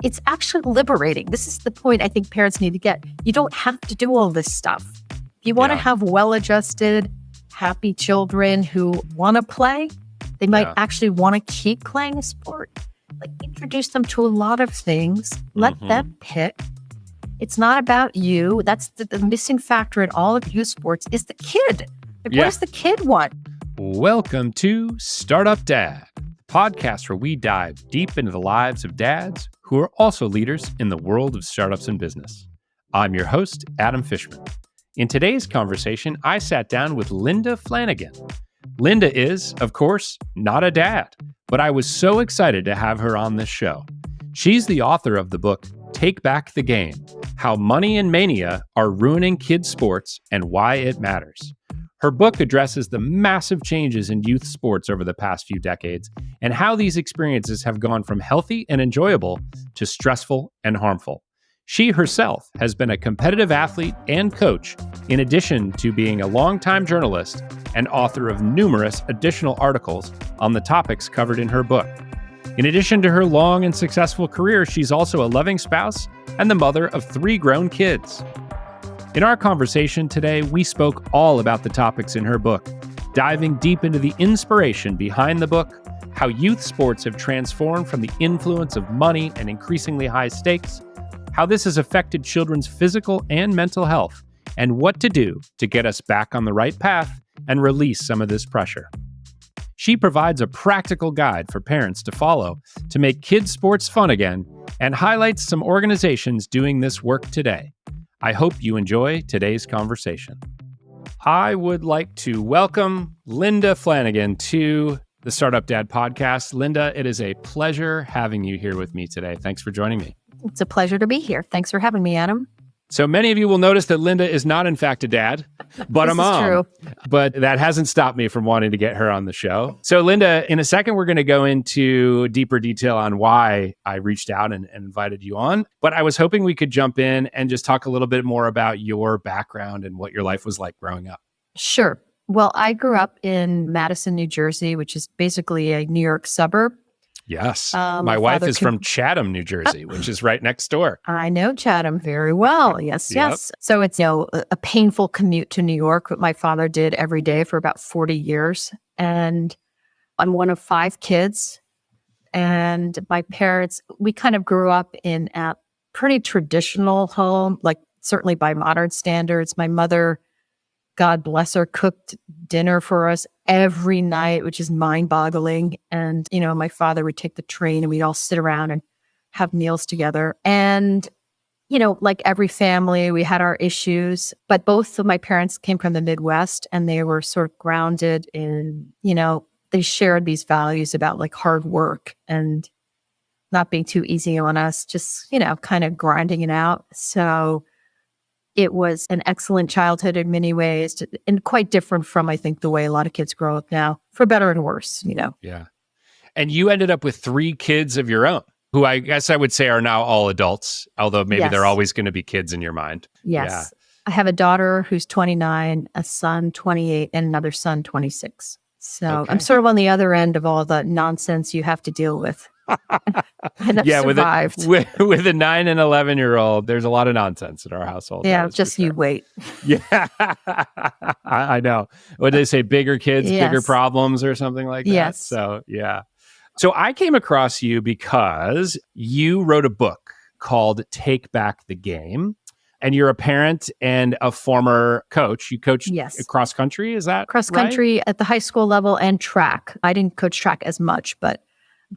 It's actually liberating. This is the point I think parents need to get. You don't have to do all this stuff. If you want to have well-adjusted, happy children who want to play, they might actually want to keep playing a sport. Like, introduce them to a lot of things. Let them pick. It's not about you. That's the missing factor in all of youth sports is the kid. Like, what does the kid want? Welcome to Startup Dad, the podcast where we dive deep into the lives of dads who are also leaders in the world of startups and business. I'm your host, Adam Fishman. In today's conversation, I sat down with Linda Flanagan. Linda is, of course, not a dad, but I was so excited to have her on this show. She's the author of the book, Take Back the Game, How Money and Mania Are Ruining Kids' Sports and Why It Matters. Her book addresses the massive changes in youth sports over the past few decades and how these experiences have gone from healthy and enjoyable to stressful and harmful. She herself has been a competitive athlete and coach, in addition to being a longtime journalist and author of numerous additional articles on the topics covered in her book. In addition to her long and successful career, she's also a loving spouse and the mother of 3 grown kids. In our conversation today, we spoke all about the topics in her book, diving deep into the inspiration behind the book, how youth sports have transformed from the influence of money and increasingly high stakes, how this has affected children's physical and mental health, and what to do to get us back on the right path and release some of this pressure. She provides a practical guide for parents to follow to make kids' sports fun again and highlights some organizations doing this work today. I hope you enjoy today's conversation. I would like to welcome Linda Flanagan to the Startup Dad podcast. Linda, it is a pleasure having you here with me today. Thanks for joining me. It's a pleasure to be here. Thanks for having me, Adam. So many of you will notice that Linda is not, in fact, a dad, but a mom. This is true. But that hasn't stopped me from wanting to get her on the show. So, Linda, in a second, we're going to go into deeper detail on why I reached out and invited you on. But I was hoping we could jump in and just talk a little bit more about your background and what your life was like growing up. Sure. Well, I grew up in Madison, New Jersey, which is basically a New York suburb. Yes. My wife is from Chatham, New Jersey, which is right next door. I know Chatham very well. Yes, yes. So it's, a painful commute to New York, but my father did every day for about 40 years. And I'm one of 5 kids. And my parents, we kind of grew up in a pretty traditional home, like certainly by modern standards. My mother, God bless her, cooked dinner for us every night, which is mind-boggling. And, my father would take the train and we'd all sit around and have meals together. And, like every family, we had our issues, but both of my parents came from the Midwest and they were sort of grounded in, they shared these values about like hard work and not being too easy on us, just, kind of grinding it out. So it was an excellent childhood in many ways and quite different from, I think, the way a lot of kids grow up now, for better and worse, Yeah. And you ended up with 3 kids of your own, who I guess I would say are now all adults, although maybe they're always going to be kids in your mind. Yes. Yeah. I have a daughter who's 29, a son 28, and another son 26. So I'm sort of on the other end of all the nonsense you have to deal with. And I've survived. With a 9 and 11-year-old, there's a lot of nonsense in our household. Yeah, just you wait. Yeah, I know. What do they say? Bigger kids, bigger problems, or something like that. Yes. So yeah. So I came across you because you wrote a book called Take Back the Game. And you're a parent and a former coach. You coached cross country, is that cross country at the high school level and track. I didn't coach track as much, but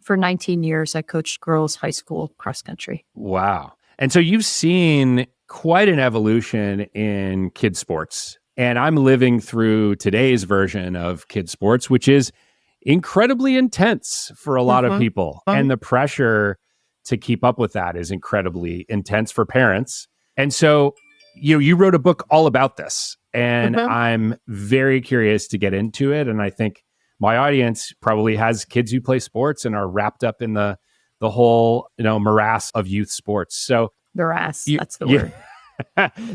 for 19 years, I coached girls high school cross country. Wow. And so you've seen quite an evolution in kids sports. And I'm living through today's version of kids sports, which is incredibly intense for a lot of people. And the pressure to keep up with that is incredibly intense for parents. And so, you wrote a book all about this. And I'm very curious to get into it. And I think my audience probably has kids who play sports and are wrapped up in the whole, morass of youth sports. So morass, that's the word.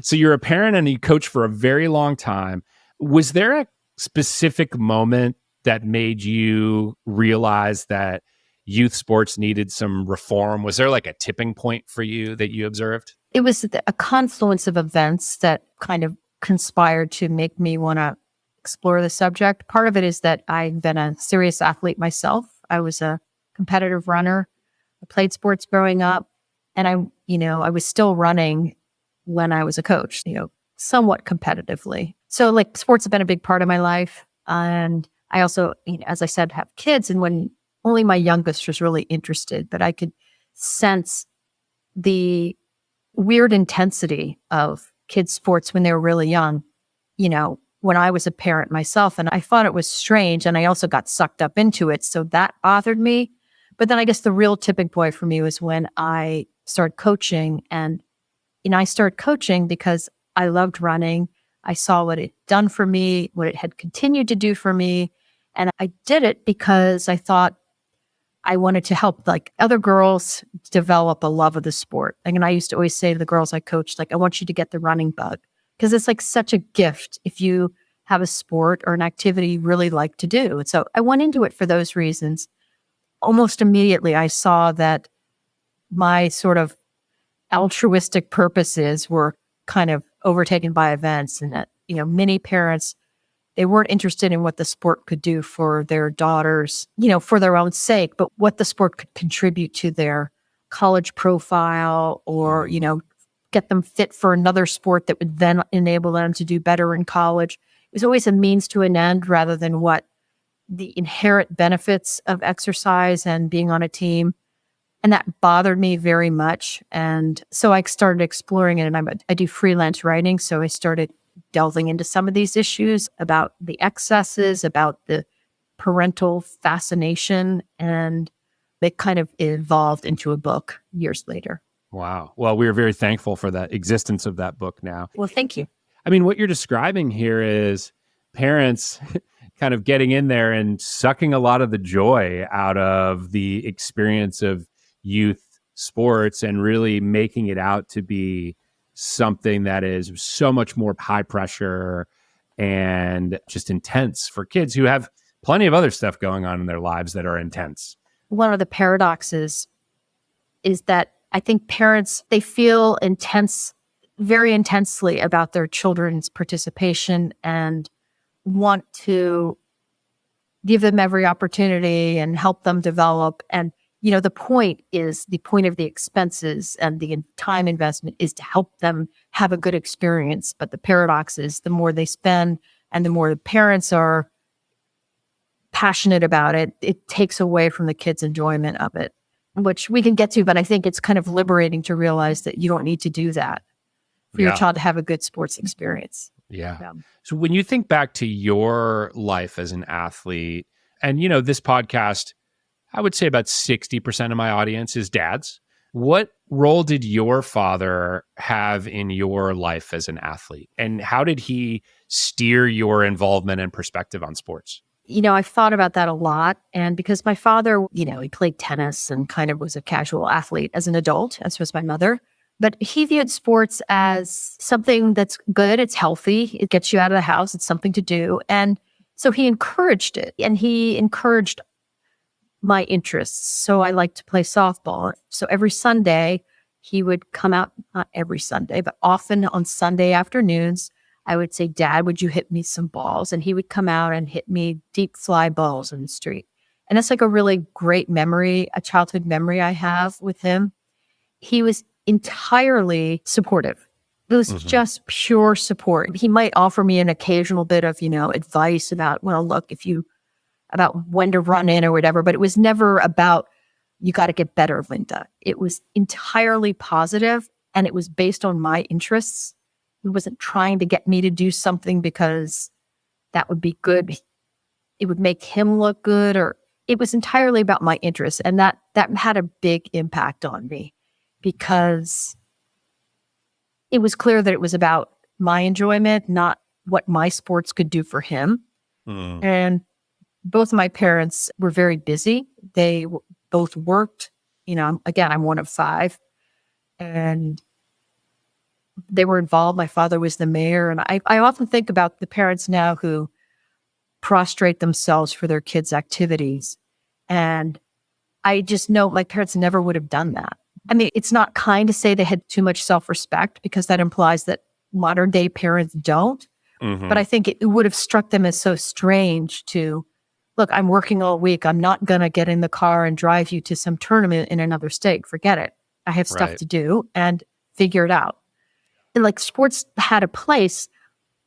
So you're a parent and you coach for a very long time. Was there a specific moment that made you realize that youth sports needed some reform? Was there like a tipping point for you that you observed? It was a confluence of events that kind of conspired to make me want to explore the subject. Part of it is that I've been a serious athlete myself. I was a competitive runner. I played sports growing up, and I was still running when I was a coach, somewhat competitively. So like sports have been a big part of my life. And I also, as I said, have kids. And when only my youngest was really interested, but I could sense the weird intensity of kids' sports when they were really young, when I was a parent myself. And I thought it was strange. And I also got sucked up into it. So that bothered me. But then I guess the real tipping point for me was when I started coaching. And I started coaching because I loved running. I saw what it had done for me, what it had continued to do for me. And I did it because I thought I wanted to help like other girls develop a love of the sport. And I used to always say to the girls I coached, like, I want you to get the running bug because it's like such a gift if you have a sport or an activity you really like to do. And so I went into it for those reasons. Almost immediately, I saw that my sort of altruistic purposes were kind of overtaken by events, and that, many parents, they weren't interested in what the sport could do for their daughters, for their own sake, but what the sport could contribute to their college profile or, get them fit for another sport that would then enable them to do better in college. It was always a means to an end rather than what the inherent benefits of exercise and being on a team. And that bothered me very much. And so I started exploring it, and I do freelance writing. So I started delving into some of these issues about the excesses, about the parental fascination, and it kind of evolved into a book years later. Wow. Well, we are very thankful for the existence of that book now. Well, thank you. I mean, what you're describing here is parents kind of getting in there and sucking a lot of the joy out of the experience of youth sports and really making it out to be something that is so much more high pressure and just intense for kids who have plenty of other stuff going on in their lives that are intense. One of the paradoxes is that I think parents, they feel very intensely about their children's participation and want to give them every opportunity and help them develop. And the point of the expenses and the time investment is to help them have a good experience. But the paradox is the more they spend and the more the parents are passionate about it, it takes away from the kids' enjoyment of it, which we can get to. But I think it's kind of liberating to realize that you don't need to do that for your child to have a good sports experience. Yeah. So when you think back to your life as an athlete, and this podcast, I would say about 60% of my audience is dads. What role did your father have in your life as an athlete? And how did he steer your involvement and perspective on sports? I've thought about that a lot. And because my father, he played tennis and kind of was a casual athlete as an adult, as was my mother. But he viewed sports as something that's good. It's healthy. It gets you out of the house. It's something to do. And so he encouraged it. And he encouraged my interests. So I like to play softball. So every Sunday, he would come out, not every Sunday, but often on Sunday afternoons, I would say, Dad, would you hit me some balls? And he would come out and hit me deep fly balls in the street. And that's like a really great memory, a childhood memory I have with him. He was entirely supportive. It was just pure support. He might offer me an occasional bit of, advice about, about when to run in or whatever, but it was never about, you got to get better, Linda. It was entirely positive, and it was based on my interests. He wasn't trying to get me to do something because that would be good. It would make him look good, or it was entirely about my interests. And that had a big impact on me because it was clear that it was about my enjoyment, not what my sports could do for him. And both of my parents were very busy. They both worked. Again, I'm one of five. And they were involved. My father was the mayor. And I often think about the parents now who prostrate themselves for their kids' activities. And I just know my parents never would have done that. I mean, it's not kind to say they had too much self-respect because that implies that modern day parents don't. But I think it would have struck them as so strange to, look, I'm working all week. I'm not going to get in the car and drive you to some tournament in another state. Forget it. I have stuff Right. to do and figure it out. And like sports had a place,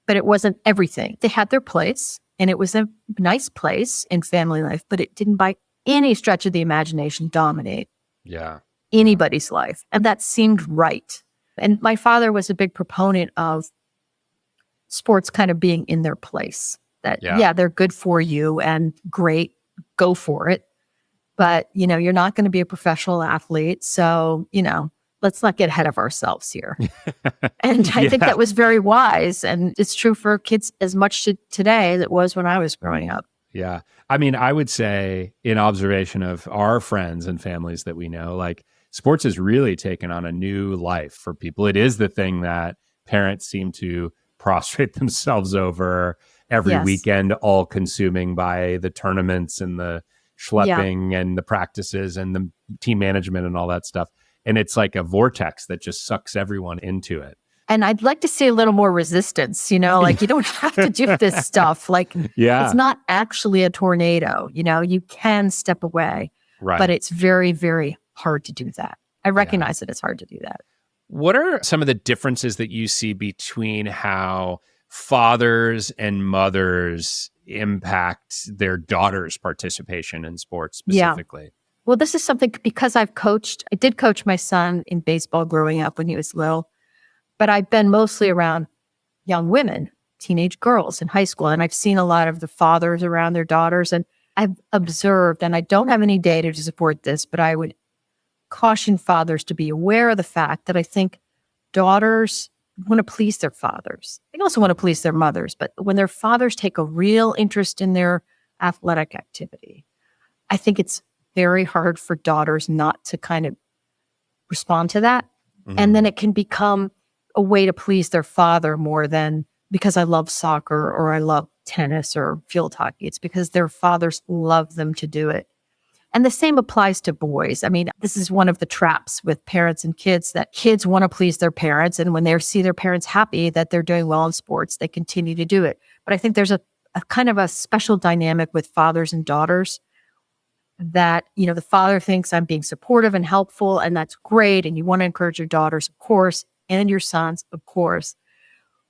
but it wasn't everything. They had their place and it was a nice place in family life, but it didn't by any stretch of the imagination dominate Yeah. anybody's life. And that seemed right. And my father was a big proponent of sports kind of being in their place. That, yeah, they're good for you and great, go for it. But, you're not going to be a professional athlete. So, let's not get ahead of ourselves here. And I think that was very wise. And it's true for kids as much today as it was when I was growing up. Yeah. I mean, I would say in observation of our friends and families that we know, like sports has really taken on a new life for people. It is the thing that parents seem to prostrate themselves over every weekend, all consuming by the tournaments and the schlepping and the practices and the team management and all that stuff. And it's like a vortex that just sucks everyone into it. And I'd like to see a little more resistance, like you don't have to do this stuff. Like it's not actually a tornado, you can step away, but it's very, very hard to do that. I recognize that it's hard to do that. What are some of the differences that you see between how fathers and mothers impact their daughters' participation in sports specifically? Yeah. Well, this is something because I did coach my son in baseball growing up when he was little, but I've been mostly around young women, teenage girls in high school. And I've seen a lot of the fathers around their daughters. And I've observed, and I don't have any data to support this, but I would caution fathers to be aware of the fact that I think daughters want to please their fathers. They also want to please their mothers. But when their fathers take a real interest in their athletic activity, I think it's very hard for daughters not to kind of respond to that. And then it can become a way to please their father more than because I love soccer or I love tennis or field hockey. It's because their fathers love them to do it. And the same applies to boys. I mean, this is one of the traps with parents and kids, that kids want to please their parents. And when they see their parents happy that they're doing well in sports, they continue to do it. But I think there's a kind of a special dynamic with fathers and daughters that, the father thinks I'm being supportive and helpful, and that's great. And you want to encourage your daughters, of course, and your sons, of course.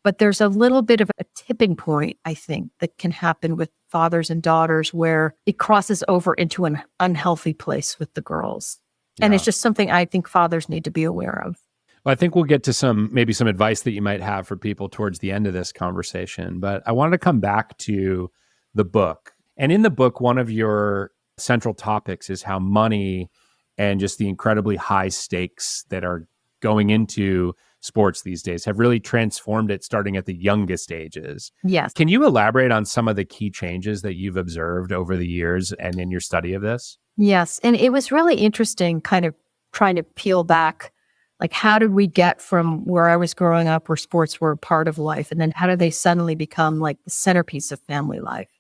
But there's a little bit of a tipping point, I think, that can happen with fathers and daughters where it crosses over into an unhealthy place with the girls. And it's just something I think fathers need to be aware of. Well, I think we'll get to maybe some advice that you might have for people towards the end of this conversation. But I wanted to come back to the book. And in the book, one of your central topics is how money and just the incredibly high stakes that are going into sports these days have really transformed it starting at the youngest ages. Yes. Can you elaborate on some of the key changes that you've observed over the years and in your study of this? Yes. And it was really interesting kind of trying to peel back, like how did we get from where I was growing up where sports were a part of life? And then how did they suddenly become like the centerpiece of family life?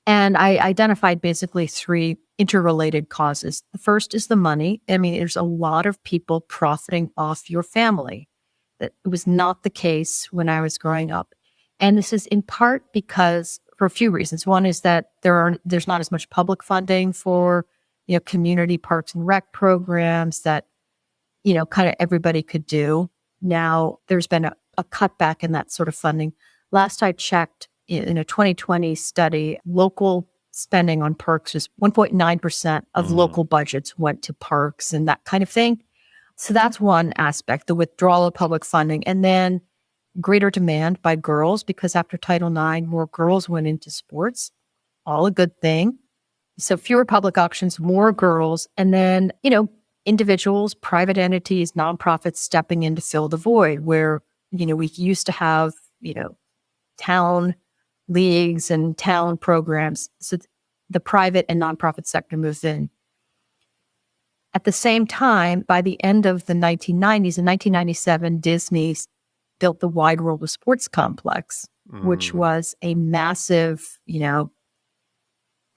And I identified basically three interrelated causes. The first is the money. I mean, there's a lot of people profiting off your family. That was not the case when I was growing up. And this is in part because for a few reasons. One is that there's not as much public funding for, community parks and rec programs that, kind of everybody could do. Now there's been a cutback in that sort of funding. Last I checked, in a 2020 study, local spending on parks was 1.9% of local budgets went to parks and that kind of thing. So that's one aspect, the withdrawal of public funding. And then greater demand by girls, because after Title IX, more girls went into sports. All a good thing. So fewer public auctions, more girls. And then, individuals, private entities, nonprofits stepping in to fill the void where, we used to have, town leagues and town programs. So the private and nonprofit sector moves in. At the same time, by the end of the 1990s, in 1997, Disney built the Wide World of Sports complex, which was a massive,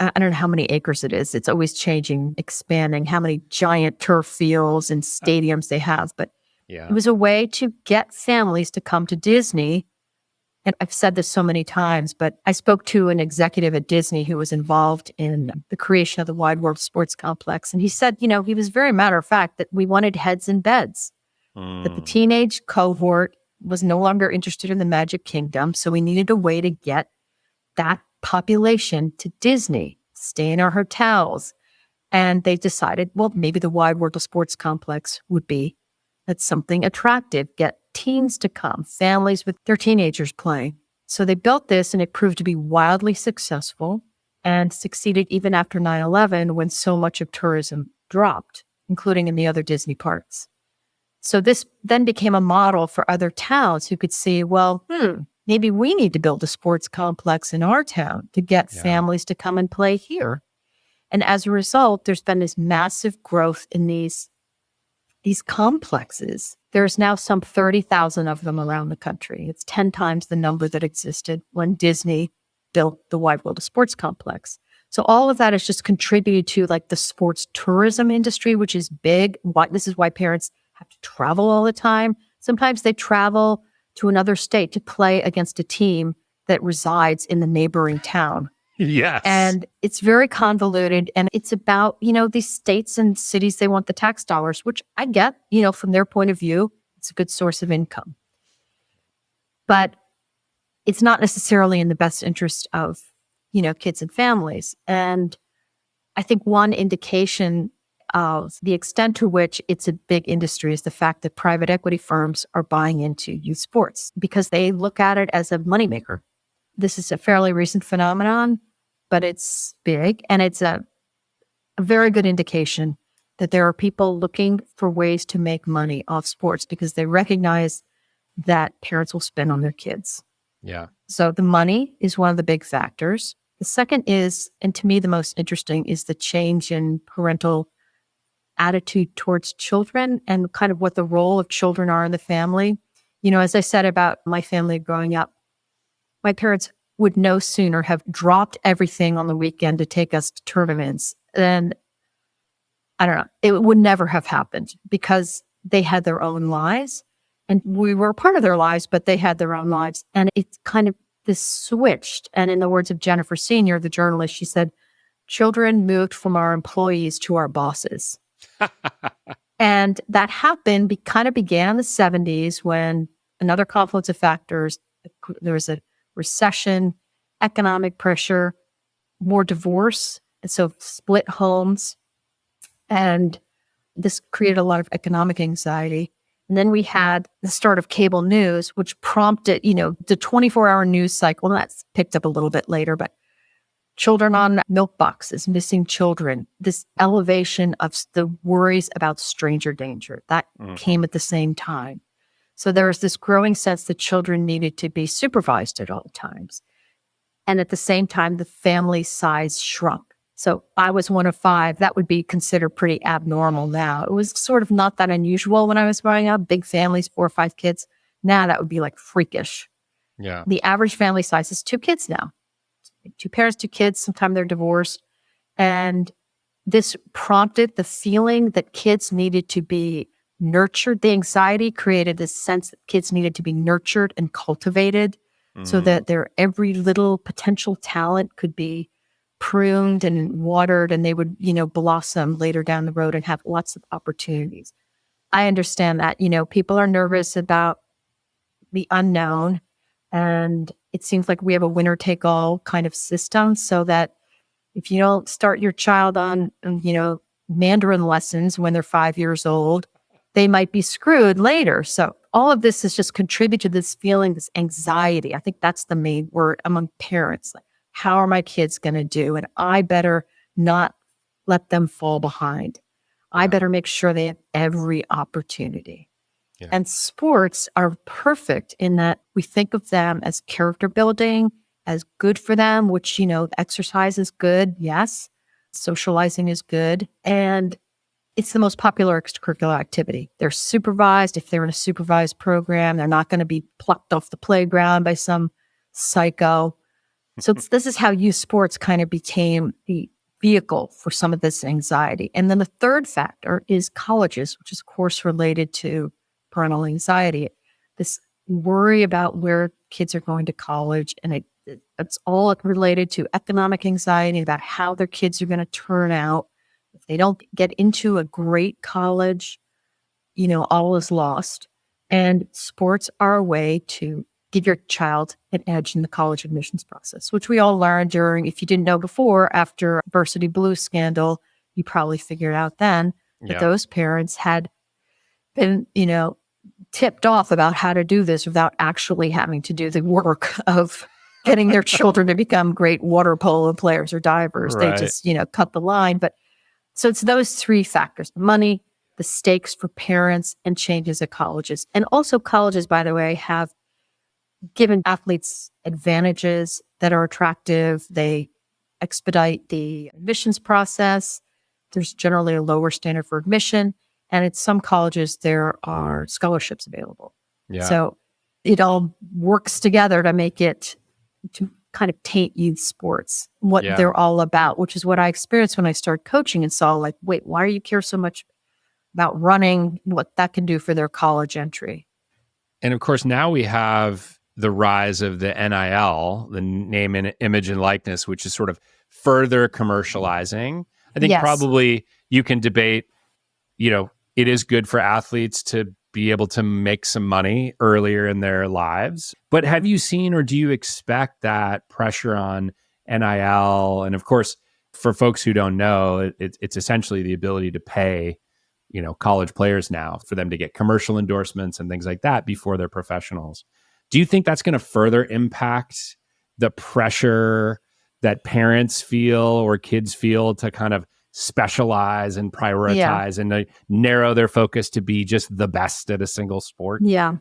I don't know how many acres it is. It's always changing, expanding, how many giant turf fields and stadiums they have. But it was a way to get families to come to Disney. And I've said this so many times, but I spoke to an executive at Disney who was involved in the creation of the Wide World Sports Complex. And he said, he was very matter of fact that we wanted heads in beds, that the teenage cohort was no longer interested in the Magic Kingdom. So we needed a way to get that population to Disney, stay in our hotels. And they decided, well, maybe the Wide World of Sports Complex would be that's something attractive, get teens to come, families with their teenagers playing. So they built this and it proved to be wildly successful and succeeded even after 9/11 when so much of tourism dropped, including in the other Disney parks. So this then became a model for other towns who could see, well, maybe we need to build a sports complex in our town to get families to come and play here. And as a result, there's been this massive growth in these complexes. There's now some 30,000 of them around the country. It's 10 times the number that existed when Disney built the Wide World of Sports Complex. So all of that has just contributed to like the sports tourism industry, which is big. This is why parents have to travel all the time. Sometimes they travel to another state to play against a team that resides in the neighboring town. Yes. And it's very convoluted. And it's about, these states and cities, they want the tax dollars, which I get, from their point of view, it's a good source of income. But it's not necessarily in the best interest of, kids and families. And I think one indication of the extent to which it's a big industry is the fact that private equity firms are buying into youth sports because they look at it as a moneymaker. This is a fairly recent phenomenon, but it's big. And it's a very good indication that there are people looking for ways to make money off sports because they recognize that parents will spend on their kids. Yeah. So the money is one of the big factors. The second is, and to me the most interesting, is the change in parental attitude towards children and kind of what the role of children are in the family. As I said about my family growing up, my parents would no sooner have dropped everything on the weekend to take us to tournaments than, I don't know, it would never have happened because they had their own lives and we were part of their lives, but they had their own lives. And it's kind of this switched. And in the words of Jennifer Senior, the journalist, she said, children moved from our employees to our bosses. And that happened, kind of began in the 70s when another confluence of factors, there was a recession, economic pressure, more divorce, and so split homes. And this created a lot of economic anxiety. And then we had the start of cable news, which prompted, the 24-hour news cycle. And that's picked up a little bit later, but children on milk boxes, missing children, this elevation of the worries about stranger danger, that came at the same time. So there was this growing sense that children needed to be supervised at all times. And at the same time, the family size shrunk. So I was one of 5. That would be considered pretty abnormal now. It was sort of not that unusual when I was growing up, big families, 4 or 5 kids. Now that would be like freakish. Yeah. The average family size is 2 kids now. 2 parents, 2 kids, sometimes they're divorced. And this prompted the feeling that kids needed to be nurtured. The anxiety created this sense that kids needed to be nurtured and cultivated so that their every little potential talent could be pruned and watered and they would, blossom later down the road and have lots of opportunities. I understand that, people are nervous about the unknown. And it seems like we have a winner-take-all kind of system so that if you don't start your child on, Mandarin lessons when they're 5 years old, they might be screwed later. So all of this has just contributed to this feeling, this anxiety. I think that's the main word among parents. Like, how are my kids going to do? And I better not let them fall behind. I better make sure they have every opportunity. Yeah. And sports are perfect in that we think of them as character building, as good for them, which, exercise is good. Yes. Socializing is good. And it's the most popular extracurricular activity. They're supervised. If they're in a supervised program, they're not going to be plucked off the playground by some psycho. So this is how youth sports kind of became the vehicle for some of this anxiety. And then the third factor is colleges, which is of course related to parental anxiety. This worry about where kids are going to college, and it's all related to economic anxiety about how their kids are going to turn out. If they don't get into a great college, all is lost. And sports are a way to give your child an edge in the college admissions process, which we all learned during, if you didn't know before, after Varsity Blues scandal, you probably figured out then that those parents had been, tipped off about how to do this without actually having to do the work of getting their children to become great water polo players or divers. Right. They just, cut the line. But so it's those three factors: money, the stakes for parents, and changes at colleges. And also colleges, by the way, have given athletes advantages that are attractive. They expedite the admissions process. There's generally a lower standard for admission. And at some colleges, there are scholarships available. Yeah. So it all works together to make it, to kind of taint youth sports, what they're all about, which is what I experienced when I started coaching and saw, like, wait, why do you care so much about running, what that can do for their college entry? And of course, now we have the rise of the NIL, the name and image and likeness, which is sort of further commercializing. I think probably you can debate, it is good for athletes to be able to make some money earlier in their lives. But have you seen, or do you expect that pressure on NIL? And of course, for folks who don't know, it's essentially the ability to pay, college players now for them to get commercial endorsements and things like that before they're professionals. Do you think that's going to further impact the pressure that parents feel or kids feel to kind of specialize and prioritize and narrow their focus to be just the best at a single sport? Yeah.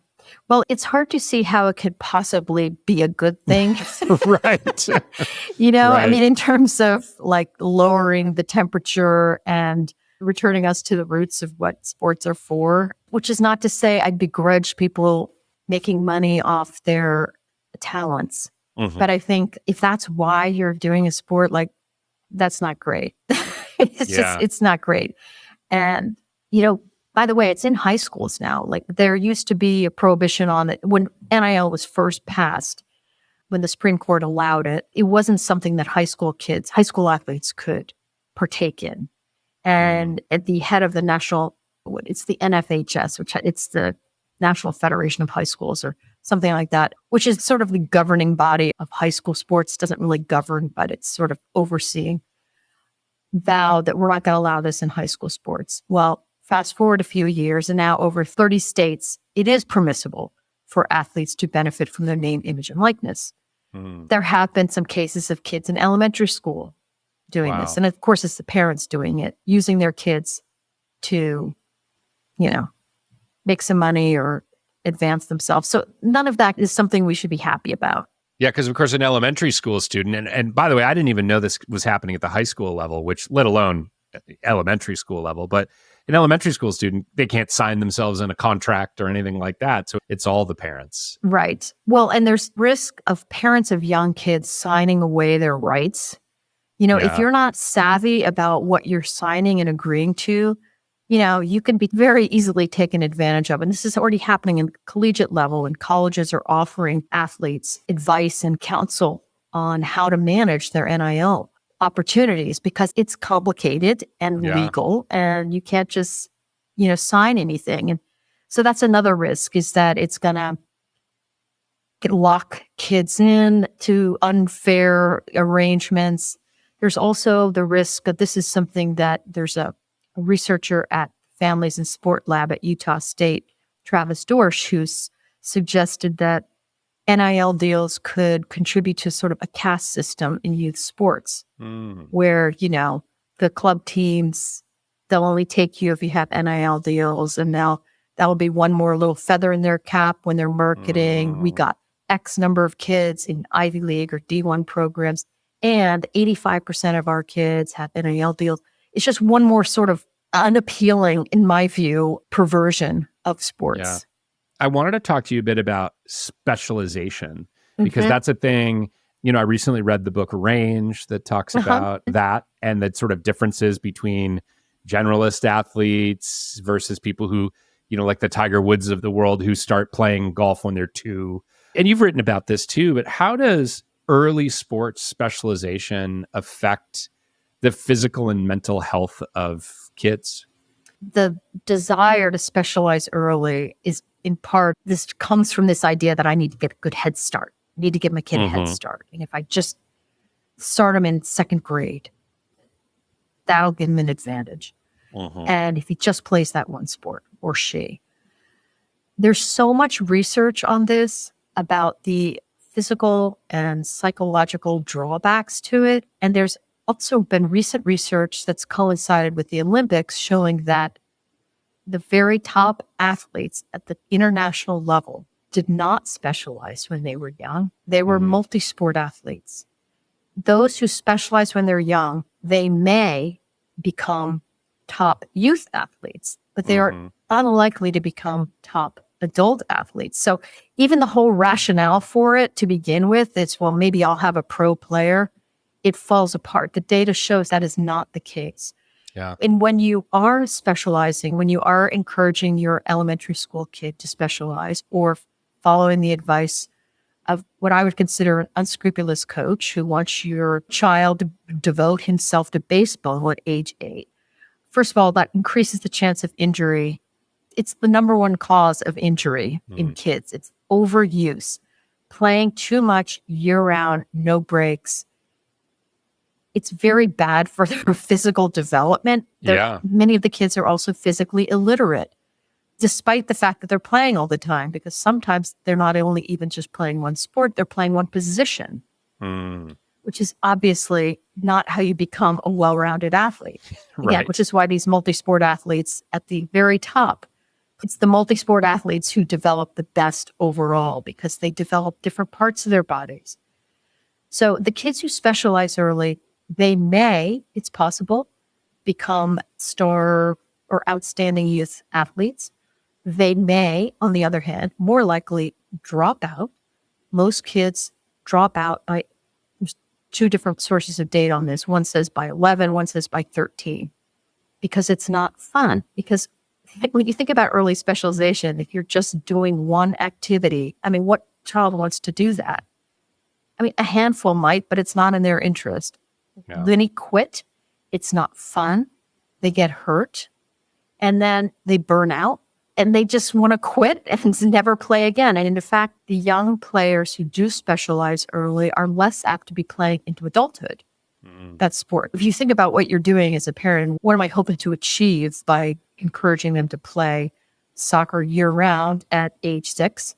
Well, it's hard to see how it could possibly be a good thing. Right. I mean, in terms of like lowering the temperature and returning us to the roots of what sports are for, which is not to say I begrudge people making money off their talents. Mm-hmm. But I think if that's why you're doing a sport, like, that's not great. It's not great. And, by the way, it's in high schools now. Like, there used to be a prohibition on it when NIL was first passed, when the Supreme Court allowed it. It wasn't something that high school athletes could partake in. And at the head of the it's the NFHS, which it's the National Federation of High Schools or something like that, which is sort of the governing body of high school sports. Doesn't really govern, but it's sort of overseeing. Vowed that we're not going to allow this in high school sports. Well, fast forward a few years, and now over 30 states, it is permissible for athletes to benefit from their name, image, and likeness. There have been some cases of kids in elementary school doing this. And of course, it's the parents doing it, using their kids to, make some money or advance themselves. So none of that is something we should be happy about. Yeah, because of course, an elementary school student, and by the way, I didn't even know this was happening at the high school level, which let alone elementary school level, but an elementary school student, they can't sign themselves in a contract or anything like that. So it's all the parents. Right. Well, and there's risk of parents of young kids signing away their rights. If you're not savvy about what you're signing and agreeing to, you can be very easily taken advantage of. And this is already happening in collegiate level, and colleges are offering athletes advice and counsel on how to manage their NIL opportunities, because it's complicated and legal, and you can't just, sign anything. And so that's another risk, is that it's going to lock kids in to unfair arrangements. There's also the risk that this is something that there's a researcher at Families and Sport Lab at Utah State, Travis Dorsch, who's suggested that NIL deals could contribute to sort of a caste system in youth sports, where, the club teams, they'll only take you if you have NIL deals, and that'll be one more little feather in their cap when they're marketing. We got X number of kids in Ivy League or D1 programs, and 85% of our kids have NIL deals. It's just one more sort of unappealing, in my view, perversion of sports. Yeah. I wanted to talk to you a bit about specialization, because that's a thing I recently read the book Range that talks about that and the sort of differences between generalist athletes versus people who, like the Tiger Woods of the world who start playing golf when they're 2. And you've written about this too, but how does early sports specialization affect the physical and mental health of kids? The desire to specialize early is in part, this comes from this idea that I need to get a good head start. I need to give my kid a head start. And if I just start him in second grade, that'll give him an advantage. And if he just plays that one sport, or she. There's so much research on this about the physical and psychological drawbacks to it. And there's also been recent research that's coincided with the Olympics showing that the very top athletes at the international level did not specialize when they were young. They were multi-sport athletes. Those who specialize when they're young, they may become top youth athletes, but they are unlikely to become top adult athletes. So even the whole rationale for it to begin with, it's, well, maybe I'll have a pro player. It falls apart. The data shows that is not the case. Yeah. And when you are specializing, when you are encouraging your elementary school kid to specialize or following the advice of what I would consider an unscrupulous coach who wants your child to devote himself to baseball at age 8, first of all, that increases the chance of injury. It's the number one cause of injury in kids. It's overuse, playing too much year-round, no breaks. It's very bad for their physical development. Many of the kids are also physically illiterate, despite the fact that they're playing all the time, because sometimes they're not only even just playing one sport, they're playing one position, which is obviously not how you become a well-rounded athlete. Again, which is why these multi-sport athletes at the very top, it's the multi-sport athletes who develop the best overall because they develop different parts of their bodies. So the kids who specialize early, they may, it's possible, become star or outstanding youth athletes. They may, on the other hand, more likely drop out. Most kids drop out by, there's 2 different sources of data on this. One says by 11, one says by 13, because it's not fun. Because when you think about early specialization, if you're just doing one activity, I mean, what child wants to do that? I mean, a handful might, but it's not in their interest. Yeah. Then he quit. It's not fun. They get hurt. And then they burn out. And they just want to quit and never play again. And in fact, the young players who do specialize early are less apt to be playing into adulthood, that sport. If you think about what you're doing as a parent, what am I hoping to achieve by encouraging them to play soccer year-round at age 6?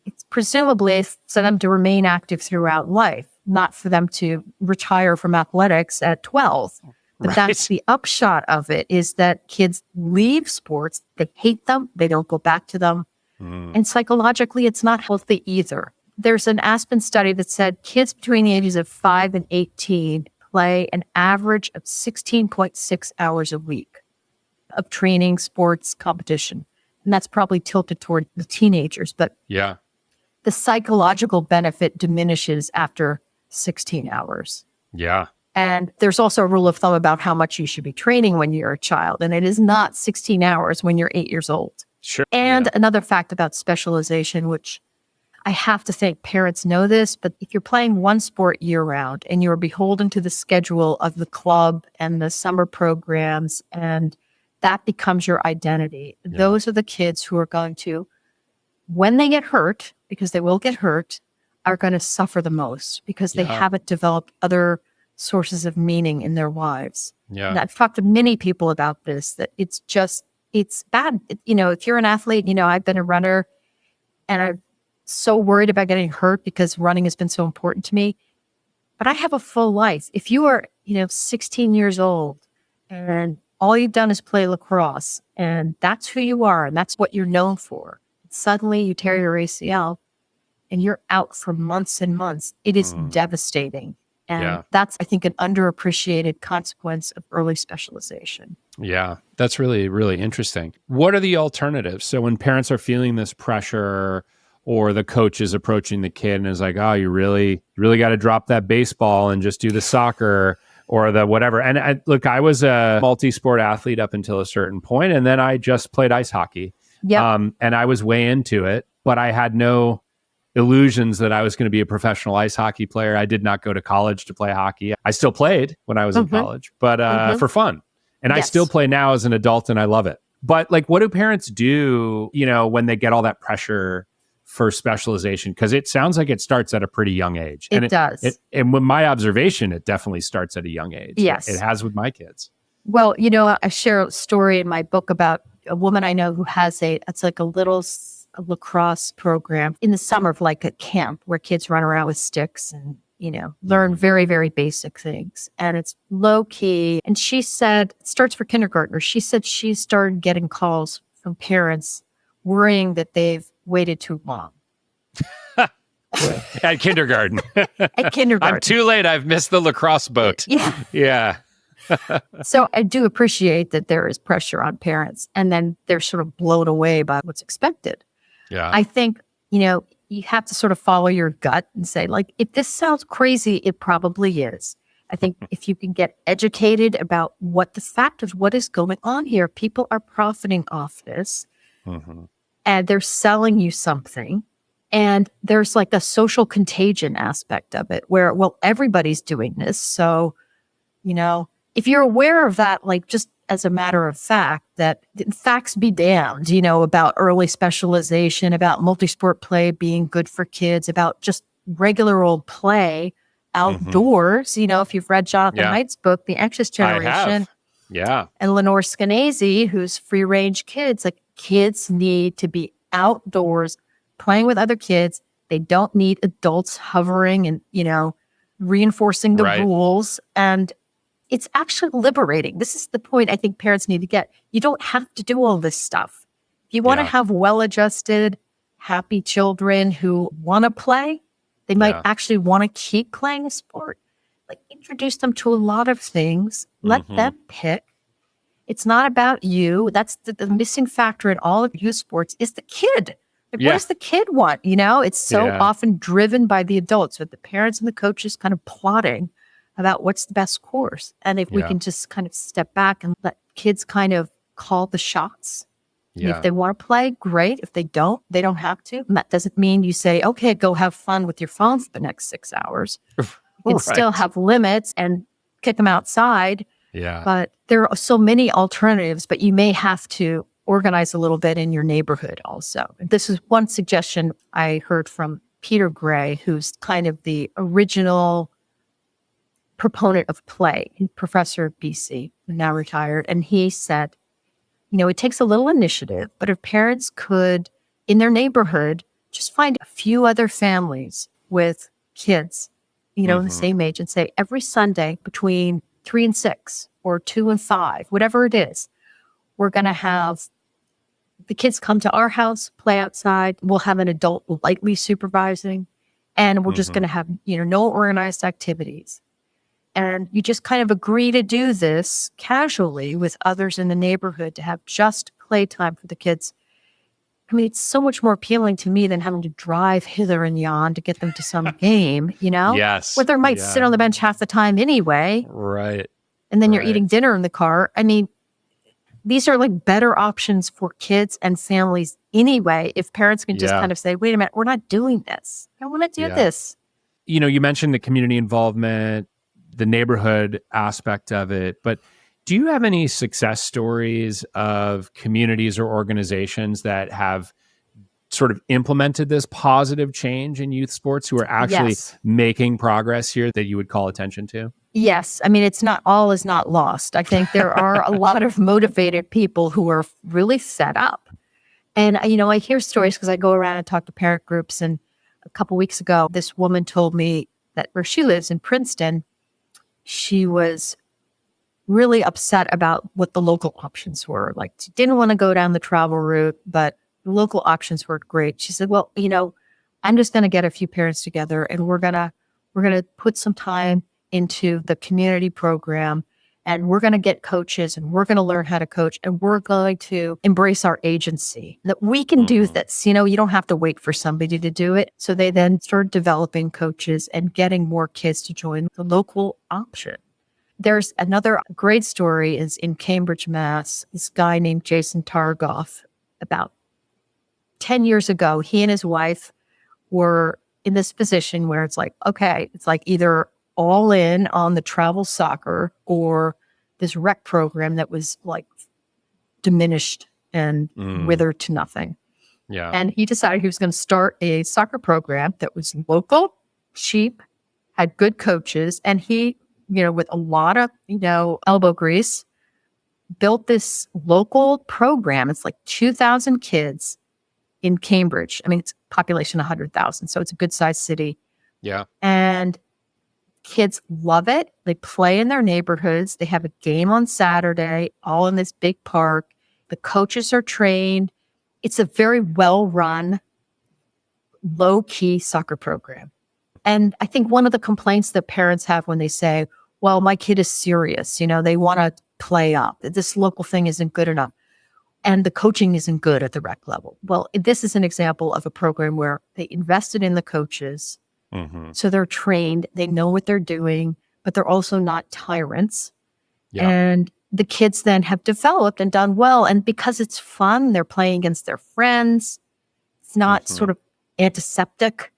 It's presumably for them to remain active throughout life, not for them to retire from athletics at 12. But that's the upshot of it, is that kids leave sports, they hate them, they don't go back to them. And psychologically, it's not healthy either. There's an Aspen study that said kids between the ages of 5 and 18 play an average of 16.6 hours a week of training, sports, competition. And that's probably tilted toward the teenagers. But the psychological benefit diminishes after 16 hours. Yeah. And there's also a rule of thumb about how much you should be training when you're a child. And it is not 16 hours when you're 8 years old. Sure. And another fact about specialization, which I have to think parents know this, but if you're playing one sport year round and you're beholden to the schedule of the club and the summer programs, and that becomes your identity, those are the kids who are going to, when they get hurt, because they will get hurt, are going to suffer the most because they haven't developed other sources of meaning in their lives. And I've talked to many people about this, that it's bad. If you're an athlete, I've been a runner and I'm so worried about getting hurt because running has been so important to me, but I have a full life. If you are, 16 years old and all you've done is play lacrosse and that's who you are and that's what you're known for, suddenly you tear your ACL and you're out for months and months, it is devastating. And that's, I think, an underappreciated consequence of early specialization. Yeah, that's really, really interesting. What are the alternatives? So when parents are feeling this pressure or the coach is approaching the kid and is like, oh, you really got to drop that baseball and just do the soccer or the whatever. And I was a multi-sport athlete up until a certain point, and then I just played ice hockey. Yep. And I was way into it, but I had no illusions that I was going to be a professional ice hockey player. I did not go to college to play hockey. I still played when I was in college, but for fun. And I still play now as an adult, and I love it. But like, what do parents do, when they get all that pressure for specialization? Because it sounds like it starts at a pretty young age. It does. And with my observation, it definitely starts at a young age. Yes. It has with my kids. Well, I share a story in my book about a woman I know who has it's like a little lacrosse program in the summer of like a camp where kids run around with sticks and, learn very, very basic things. And it's low key. And she said, it starts for kindergartners. She said she started getting calls from parents worrying that they've waited too long. At kindergarten. At kindergarten. I'm too late. I've missed the lacrosse boat. Yeah. Yeah. So I do appreciate that there is pressure on parents, and then they're sort of blown away by what's expected. Yeah. I think, you have to sort of follow your gut and say, like, if this sounds crazy, it probably is. I think if you can get educated about what the fact is, what is going on here, people are profiting off this, and they're selling you something. And there's like a social contagion aspect of it where, well, everybody's doing this. So, if you're aware of that, like just as a matter of fact, that facts be damned, about early specialization, about multi-sport play being good for kids, about just regular old play outdoors. If you've read Jonathan Haidt's book, The Anxious Generation. I have. Yeah. And Lenore Skenazy, who's free range kids, like kids need to be outdoors playing with other kids. They don't need adults hovering and, reinforcing the rules. And it's actually liberating. This is the point I think parents need to get. You don't have to do all this stuff. If you want to have well-adjusted, happy children who want to play, they might actually want to keep playing a sport. Like, introduce them to a lot of things. Let them pick. It's not about you. That's the missing factor in all of youth sports is the kid. Like, what does the kid want? It's so often driven by the adults, with the parents and the coaches kind of plotting about what's the best course. And if we can just kind of step back and let kids kind of call the shots. If they want to play, great. If they don't have to. And that doesn't mean you say, okay, go have fun with your phone for the next 6 hours. You can still have limits and kick them outside. Yeah. But there are so many alternatives, but you may have to organize a little bit in your neighborhood also. This is one suggestion I heard from Peter Gray, who's kind of the original proponent of play, professor at BC, now retired. And he said, it takes a little initiative, but if parents could, in their neighborhood, just find a few other families with kids, the same age, and say every Sunday between 3 and 6 or 2 and 5, whatever it is, we're going to have the kids come to our house, play outside. We'll have an adult lightly supervising, and we're just going to have, no organized activities. And you just kind of agree to do this casually with others in the neighborhood to have just playtime for the kids. I mean, it's so much more appealing to me than having to drive hither and yon to get them to some game, Yes. Where they might sit on the bench half the time anyway. Right. And then you're eating dinner in the car. I mean, these are like better options for kids and families anyway, if parents can just kind of say, wait a minute, we're not doing this. I want to do this. You mentioned the community involvement, the neighborhood aspect of it, but do you have any success stories of communities or organizations that have sort of implemented this positive change in youth sports who are actually making progress here that you would call attention to? Yes. I mean, it's not all is not lost. I think there are a lot of motivated people who are really set up. And, I hear stories because I go around and talk to parent groups. And a couple weeks ago, this woman told me that where she lives in Princeton, she was really upset about what the local options were. Like, she didn't want to go down the travel route, but the local options were great. She said, well, I'm just going to get a few parents together and we're going to put some time into the community program and we're going to get coaches and we're going to learn how to coach and we're going to embrace our agency, that we can do this. You don't have to wait for somebody to do it. So they then started developing coaches and getting more kids to join the local option. There's another great story is in Cambridge, Mass. This guy named Jason Targoff, about 10 years ago, he and his wife were in this position where it's like, okay, it's like either all in on the travel soccer or this rec program that was like diminished and withered to nothing. Yeah. And he decided he was going to start a soccer program that was local, cheap, had good coaches, and he, with a lot of, elbow grease, built this local program. It's like 2,000 kids in Cambridge. I mean, it's population 100,000, so it's a good sized city. Yeah. And kids love it. They play in their neighborhoods. They have a game on Saturday, all in this big park. The coaches are trained. It's a very well-run, low-key soccer program. And I think one of the complaints that parents have when they say, well, my kid is serious, they want to play up. This local thing isn't good enough. And the coaching isn't good at the rec level. Well, this is an example of a program where they invested in the coaches. So they're trained, they know what they're doing, but they're also not tyrants. Yeah. And the kids then have developed and done well. And because it's fun, they're playing against their friends. It's not sort of antiseptic.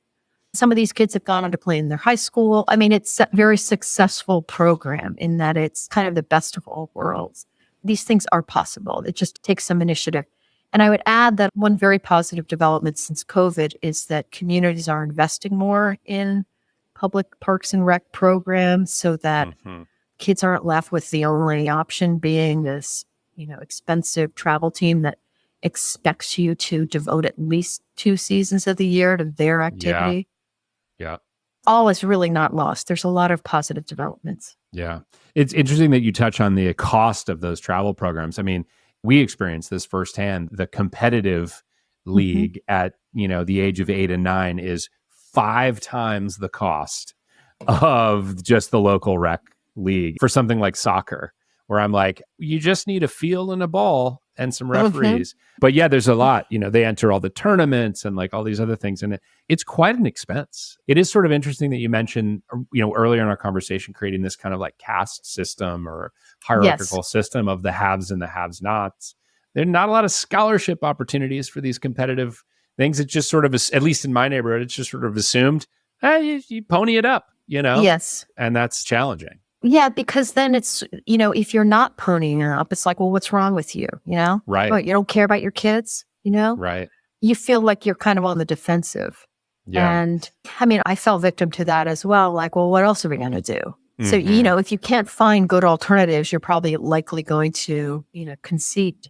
Some of these kids have gone on to play in their high school. I mean, it's a very successful program in that it's kind of the best of all worlds. These things are possible. It just takes some initiative. And I would add that one very positive development since COVID is that communities are investing more in public parks and rec programs so that kids aren't left with the only option being this, expensive travel team that expects you to devote at least 2 seasons of the year to their activity. Yeah. All is really not lost. There's a lot of positive developments. Yeah. It's interesting that you touch on the cost of those travel programs. I mean, we experienced this firsthand. The competitive league at, the age of 8 and 9 is 5 times the cost of just the local rec league for something like soccer, where I'm like, you just need a field and a ball and some referees. But yeah, there's a lot, they enter all the tournaments and like all these other things. And it's quite an expense. It is sort of interesting that you mentioned, earlier in our conversation, creating this kind of like caste system or hierarchical system of the haves and the haves nots. There are not a lot of scholarship opportunities for these competitive things. It's just sort of, at least in my neighborhood, it's just sort of assumed, you pony it up, Yes. And that's challenging. Yeah, because then it's, if you're not ponying up, it's like, well, what's wrong with you? Right. What, you don't care about your kids, Right. You feel like you're kind of on the defensive. Yeah. And I mean, I fell victim to that as well. Like, well, what else are we going to do? So, if you can't find good alternatives, you're probably likely going to, concede.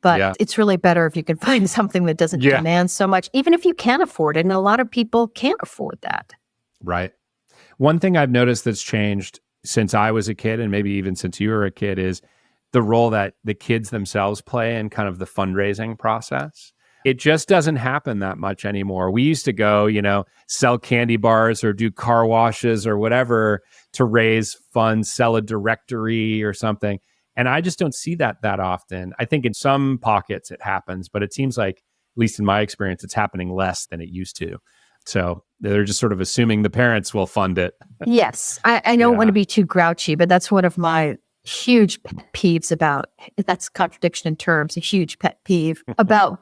But it's really better if you can find something that doesn't demand so much, even if you can afford it. And a lot of people can't afford that. Right. One thing I've noticed that's changed since I was a kid, and maybe even since you were a kid, is the role that the kids themselves play in kind of the fundraising process. It just doesn't happen that much anymore. We used to go, sell candy bars or do car washes or whatever to raise funds, sell a directory or something. And I just don't see that often. I think in some pockets it happens, but it seems like, at least in my experience, it's happening less than it used to. So they're just sort of assuming the parents will fund it. Yes. I don't want to be too grouchy, but that's one of my huge pet peeves about, that's contradiction in terms, a huge pet peeve about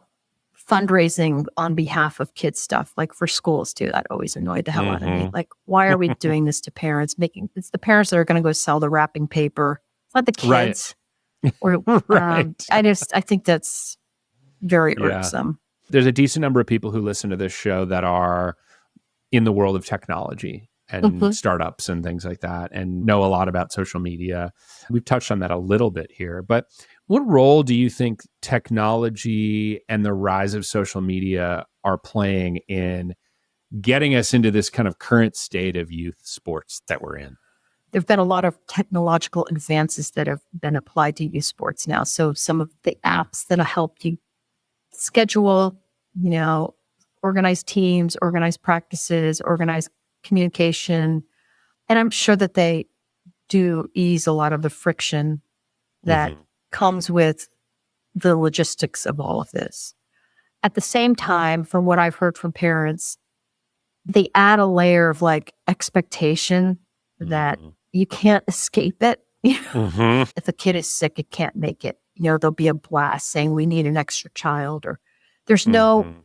fundraising on behalf of kids stuff, like for schools too. That always annoyed the hell out of me. Like, why are we doing this to parents? It's the parents that are going to go sell the wrapping paper, not the kids. Right. Or Right. I think that's very irksome. There's a decent number of people who listen to this show that are in the world of technology and startups and things like that, and know a lot about social media. We've touched on that a little bit here, but what role do you think technology and the rise of social media are playing in getting us into this kind of current state of youth sports that we're in? There have been a lot of technological advances that have been applied to youth sports now. So some of the apps that help you schedule, organize teams, organize practices, organize communication. And I'm sure that they do ease a lot of the friction that comes with the logistics of all of this. At the same time, from what I've heard from parents, they add a layer of like expectation that you can't escape it. If a kid is sick, it can't make it. There'll be a blast saying we need an extra child, or there's no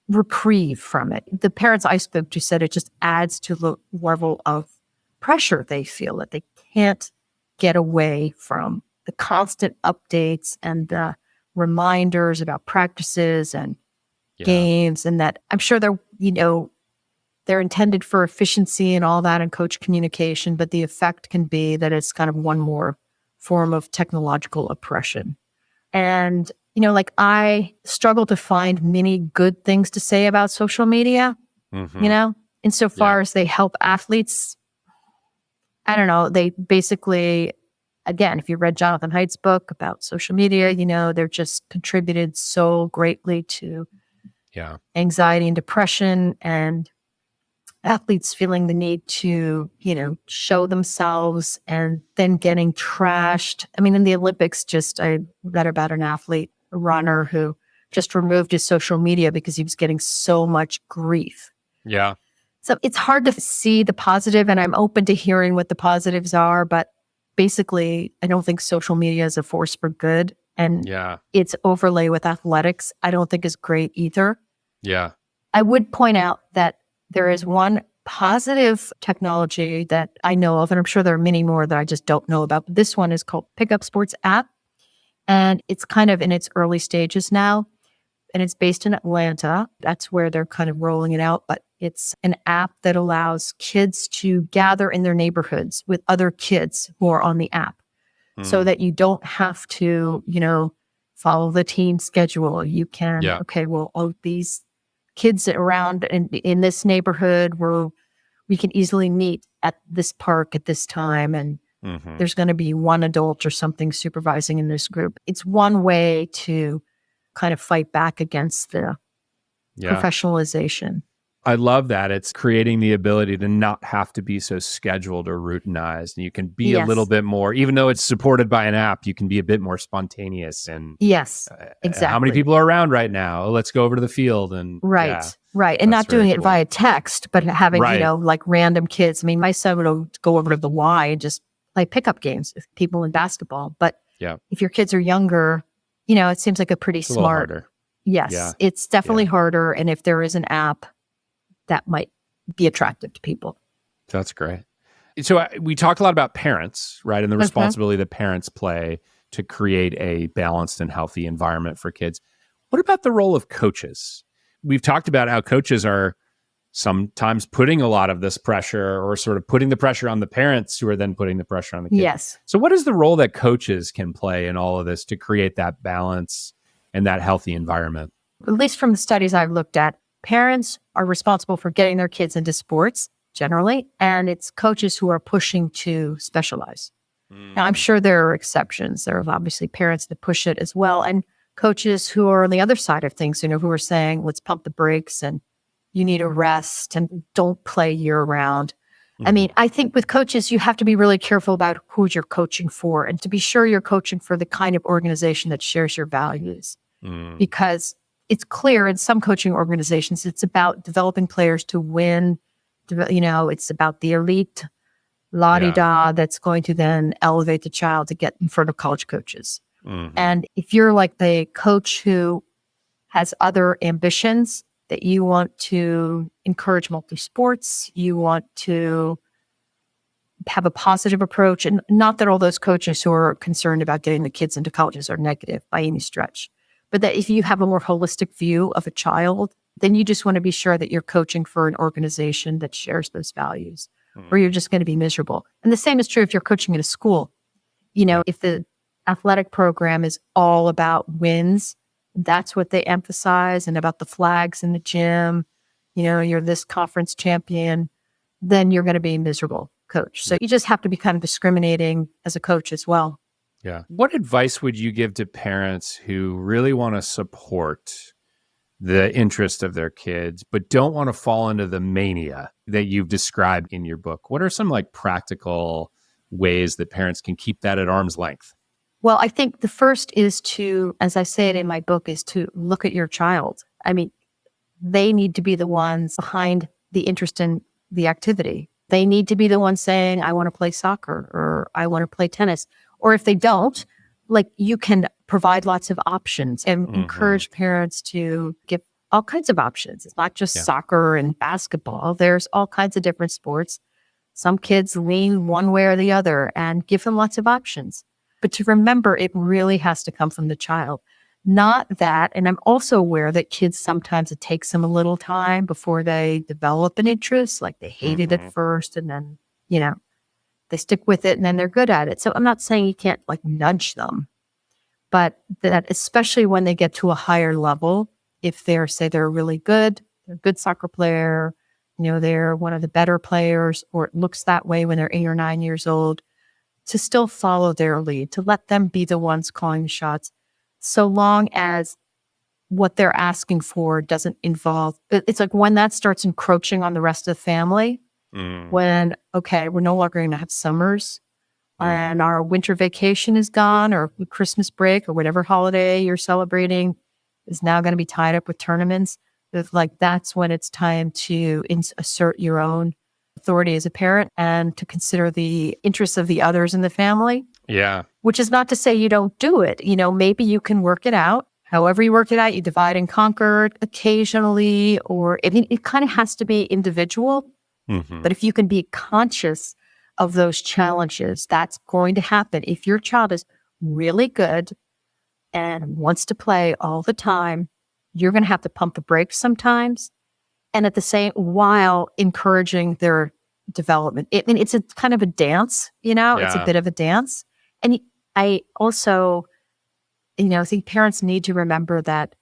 reprieve from it. The parents I spoke to said it just adds to the level of pressure they feel, that they can't get away from the constant updates and the reminders about practices and games, and that I'm sure they're intended for efficiency and all that and coach communication, but the effect can be that it's kind of one more form of technological oppression. And, like I struggle to find many good things to say about social media, insofar as they help athletes. I don't know. They basically, again, if you read Jonathan Haidt's book about social media, they're just contributed so greatly to anxiety and depression, and athletes feeling the need to, show themselves and then getting trashed. I mean, in the Olympics, I read about an athlete, a runner, who just removed his social media because he was getting so much grief. Yeah. So it's hard to see the positive, and I'm open to hearing what the positives are, but basically, I don't think social media is a force for good. And its overlay with athletics, I don't think is great either. Yeah. I would point out that there is one positive technology that I know of, and I'm sure there are many more that I just don't know about. But this one is called Pickup Sports App, and it's kind of in its early stages now, and it's based in Atlanta. That's where they're kind of rolling it out. But it's an app that allows kids to gather in their neighborhoods with other kids who are on the app, so that you don't have to, follow the team schedule. You can, these kids around in this neighborhood where we can easily meet at this park at this time, and there's going to be one adult or something supervising in this group. It's one way to kind of fight back against the professionalization. I love that. It's creating the ability to not have to be so scheduled or routinized. And you can be a little bit more, even though it's supported by an app, you can be a bit more spontaneous. And exactly. How many people are around right now? Oh, let's go over to the field. And right. And not doing it via text, but having, like random kids. I mean, my son would go over to the Y and just play pickup games with people in basketball. But if your kids are younger, it seems like a pretty it's smart. A little harder. Yes, it's definitely harder. And if there is an app, that might be attractive to people. That's great. So we talked a lot about parents, right? And the responsibility that parents play to create a balanced and healthy environment for kids. What about the role of coaches? We've talked about how coaches are sometimes putting a lot of this pressure, or sort of putting the pressure on the parents, who are then putting the pressure on the kids. Yes. So what is the role that coaches can play in all of this to create that balance and that healthy environment? At least from the studies I've looked at, parents are responsible for getting their kids into sports generally, and it's coaches who are pushing to specialize. Now, I'm sure there are exceptions. There are obviously parents that push it as well, and coaches who are on the other side of things, who are saying, let's pump the brakes and you need a rest and don't play year round. I mean, I think with coaches, you have to be really careful about who you're coaching for, and to be sure you're coaching for the kind of organization that shares your values. Because it's clear in some coaching organizations, it's about developing players to win. It's about the elite la-di-da that's going to then elevate the child to get in front of college coaches. And if you're like the coach who has other ambitions, that you want to encourage multi-sports, you want to have a positive approach, and not that all those coaches who are concerned about getting the kids into colleges are negative by any stretch, but that if you have a more holistic view of a child, then you just want to be sure that you're coaching for an organization that shares those values, or you're just going to be miserable. And the same is true if you're coaching at a school. If the athletic program is all about wins, that's what they emphasize, and about the flags in the gym, you're this conference champion, then you're going to be a miserable coach. So you just have to be kind of discriminating as a coach as well. Yeah. What advice would you give to parents who really want to support the interest of their kids, but don't want to fall into the mania that you've described in your book? What are some practical ways that parents can keep that at arm's length? Well, I think the first is to, as I say it in my book, is to look at your child. I mean, they need to be the ones behind the interest in the activity. They need to be the ones saying, I want to play soccer or I want to play tennis. Or if they don't, like, you can provide lots of options and encourage parents to give all kinds of options. It's not just soccer and basketball. There's all kinds of different sports. Some kids lean one way or the other, and give them lots of options. But to remember, it really has to come from the child. Not that, and I'm also aware that kids, sometimes it takes them a little time before they develop an interest, like they hate it at first and then, they stick with it and then they're good at it. So I'm not saying you can't like nudge them, but that especially when they get to a higher level, if they're really good, they're a good soccer player, they're one of the better players, or it looks that way when they're 8 or 9 years old, to still follow their lead, to let them be the ones calling the shots, so long as what they're asking for doesn't involve, it's like when that starts encroaching on the rest of the family, when, okay, we're no longer going to have summers and our winter vacation is gone, or Christmas break or whatever holiday you're celebrating is now going to be tied up with tournaments. It's like, that's when it's time to assert your own authority as a parent and to consider the interests of the others in the family. Yeah. Which is not to say you don't do it. Maybe you can work it out. However you work it out, you divide and conquer occasionally, or it kind of has to be individual. But if you can be conscious of those challenges, that's going to happen. If your child is really good and wants to play all the time, you're going to have to pump the brakes sometimes. And at the same, while encouraging their development. It's a kind of a dance, it's a bit of a dance. And I also, think parents need to remember that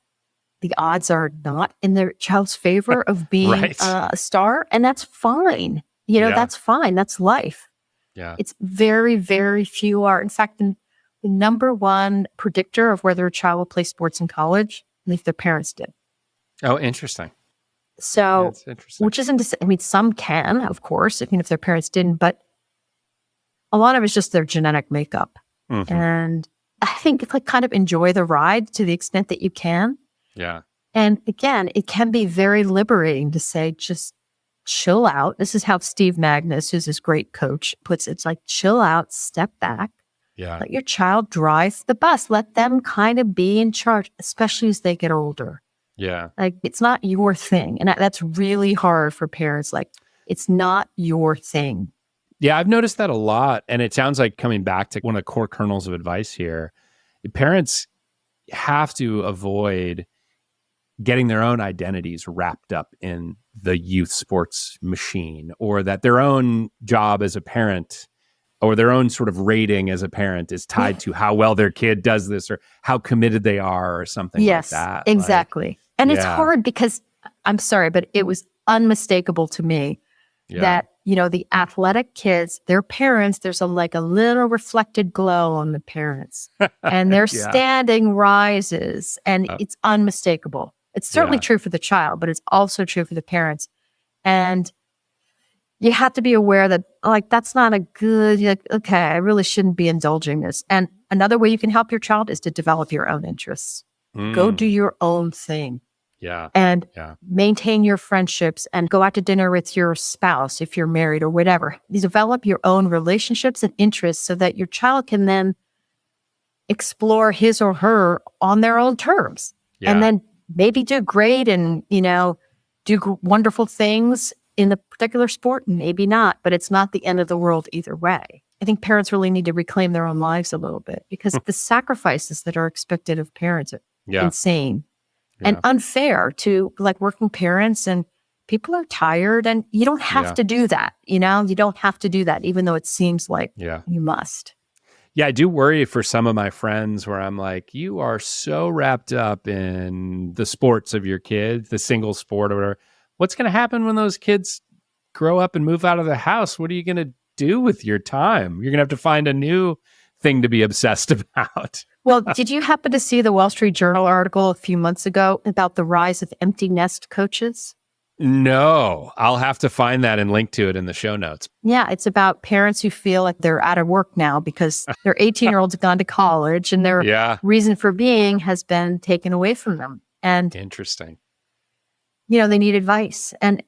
the odds are not in their child's favor of being a star. And that's fine. That's fine. That's life. Yeah. It's very, very few are. In fact, the number one predictor of whether a child will play sports in college, if their parents did. Oh, interesting. So, that's interesting. Which isn't to say, some can, of course, if their parents didn't, but a lot of it's just their genetic makeup. And I think it's like kind of enjoy the ride to the extent that you can. Yeah. And again, it can be very liberating to say, just chill out. This is how Steve Magnus, who's this great coach, puts it. It's like, chill out, step back. Yeah. Let your child drive the bus. Let them kind of be in charge, especially as they get older. Yeah. Like, it's not your thing. And that's really hard for parents. Like, it's not your thing. Yeah, I've noticed that a lot. And it sounds like, coming back to one of the core kernels of advice here, parents have to avoid getting their own identities wrapped up in the youth sports machine, or that their own job as a parent or their own sort of rating as a parent is tied to how well their kid does this or how committed they are or something like that. Exactly. And it's hard because, I'm sorry, but it was unmistakable to me that, the athletic kids, their parents, there's a little reflected glow on the parents and their standing rises, and it's unmistakable. It's certainly true for the child, but it's also true for the parents. And you have to be aware that, that's not a good, okay, I really shouldn't be indulging this. And another way you can help your child is to develop your own interests. Go do your own thing. Yeah. And maintain your friendships and go out to dinner with your spouse if you're married or whatever. You develop your own relationships and interests so that your child can then explore his or her on their own terms. Yeah. And then maybe do great and, do wonderful things in the particular sport, maybe not, but it's not the end of the world either way. I think parents really need to reclaim their own lives a little bit, because the sacrifices that are expected of parents are insane and unfair to working parents, and people are tired, and you don't have to do that. You don't have to do that, even though it seems like you must. Yeah, I do worry for some of my friends where I'm like, you are so wrapped up in the sports of your kids, the single sport or whatever. What's going to happen when those kids grow up and move out of the house? What are you going to do with your time? You're going to have to find a new thing to be obsessed about. Well, did you happen to see the Wall Street Journal article a few months ago about the rise of empty nest coaches? No, I'll have to find that and link to it in the show notes. Yeah, it's about parents who feel like they're out of work now because their 18-year-olds have gone to college and their Yeah. reason for being has been taken away from them. And, Interesting. they need advice. And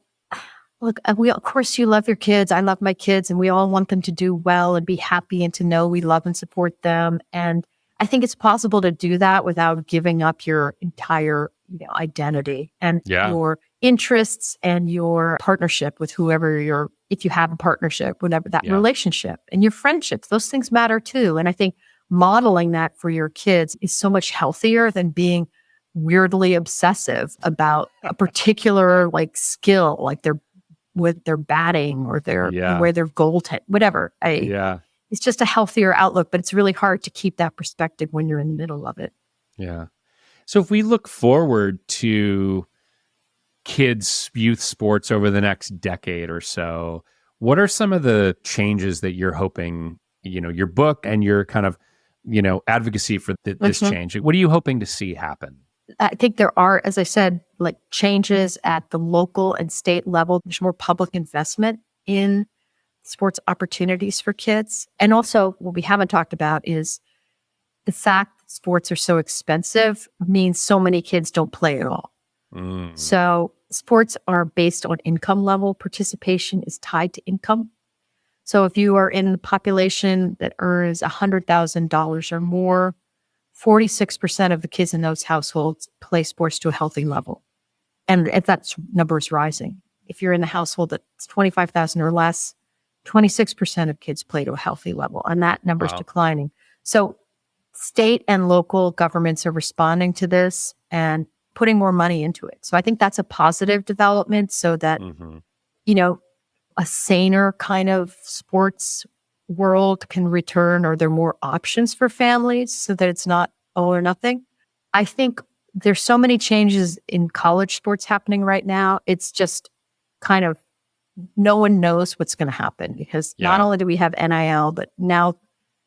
look, of course, you love your kids. I love my kids, and we all want them to do well and be happy and to know we love and support them. And I think it's possible to do that without giving up your entire identity and your interests and your partnership with whoever if you have a partnership, whatever that relationship and your friendships, those things matter too. And I think modeling that for your kids is so much healthier than being weirdly obsessive about a particular skill, like with their batting or their where their goal whatever. It's just a healthier outlook, but it's really hard to keep that perspective when you're in the middle of it. Yeah. So if we look forward to kids' youth sports over the next decade or so, what are some of the changes that you're hoping, your book and your kind of, advocacy for this change? What are you hoping to see happen? I think there are, as I said, changes at the local and state level. There's more public investment in sports opportunities for kids. And also what we haven't talked about is the fact that sports are so expensive means so many kids don't play at all. So sports are based on income level. Participation is tied to income. So if you are in the population that earns $100,000 or more, 46% of the kids in those households play sports to a healthy level. And if that number is rising. If you're in the household that's 25,000 or less, 26% of kids play to a healthy level, and that number is declining. So state and local governments are responding to this and putting more money into it. So I think that's a positive development so that, a saner kind of sports world can return, or there are more options for families so that it's not all or nothing. I think there's so many changes in college sports happening right now. It's just kind of no one knows what's going to happen because not only do we have NIL, but now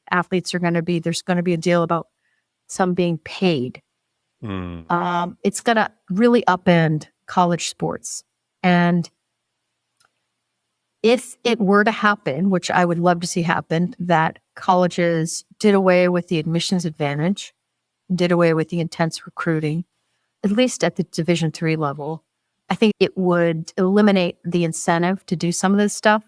athletes there's going to be a deal about some being paid. It's going to really upend college sports. And if it were to happen, which I would love to see happen, that colleges did away with the admissions advantage, did away with the intense recruiting, at least at the Division III level, I think it would eliminate the incentive to do some of this stuff,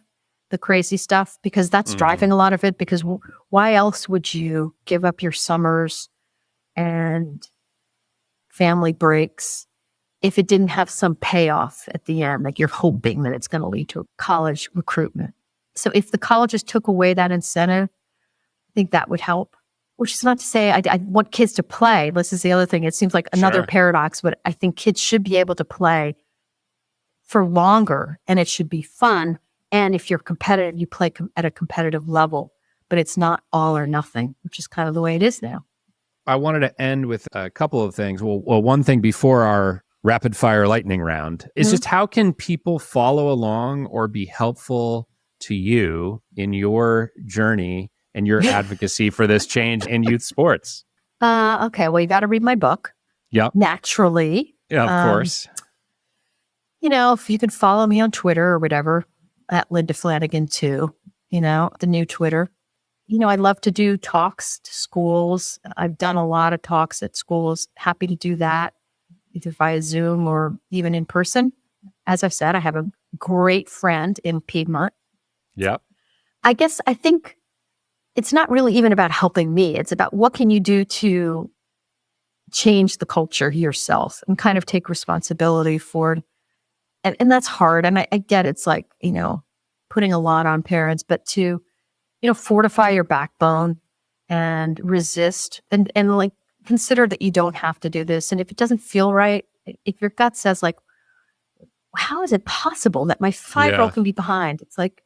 the crazy stuff, because that's driving a lot of it. Because why else would you give up your summers and family breaks if it didn't have some payoff at the end, like you're hoping that it's going to lead to college recruitment? So if the colleges took away that incentive, I think that would help. Which is not to say I want kids to play. This is the other thing. It seems like another paradox, but I think kids should be able to play for longer, and it should be fun. And if you're competitive, you play at a competitive level, but it's not all or nothing, which is kind of the way it is now. I wanted to end with a couple of things. Well, one thing before our rapid fire lightning round is just how can people follow along or be helpful to you in your journey and your advocacy for this change in youth sports? Okay, well, you got to read my book. Yep. Naturally. Yeah, of course. If you can follow me on Twitter or whatever, at Linda Flanagan too, the new Twitter. I love to do talks to schools. I've done a lot of talks at schools. Happy to do that, either via Zoom or even in person. As I've said, I have a great friend in Piedmont. Yep. I think it's not really even about helping me. It's about what can you do to change the culture yourself and kind of take responsibility for it. And that's hard. And I get it's like, putting a lot on parents, but to, fortify your backbone and resist and consider that you don't have to do this. And if it doesn't feel right, if your gut says how is it possible that my 5-year-old can be behind? It's like,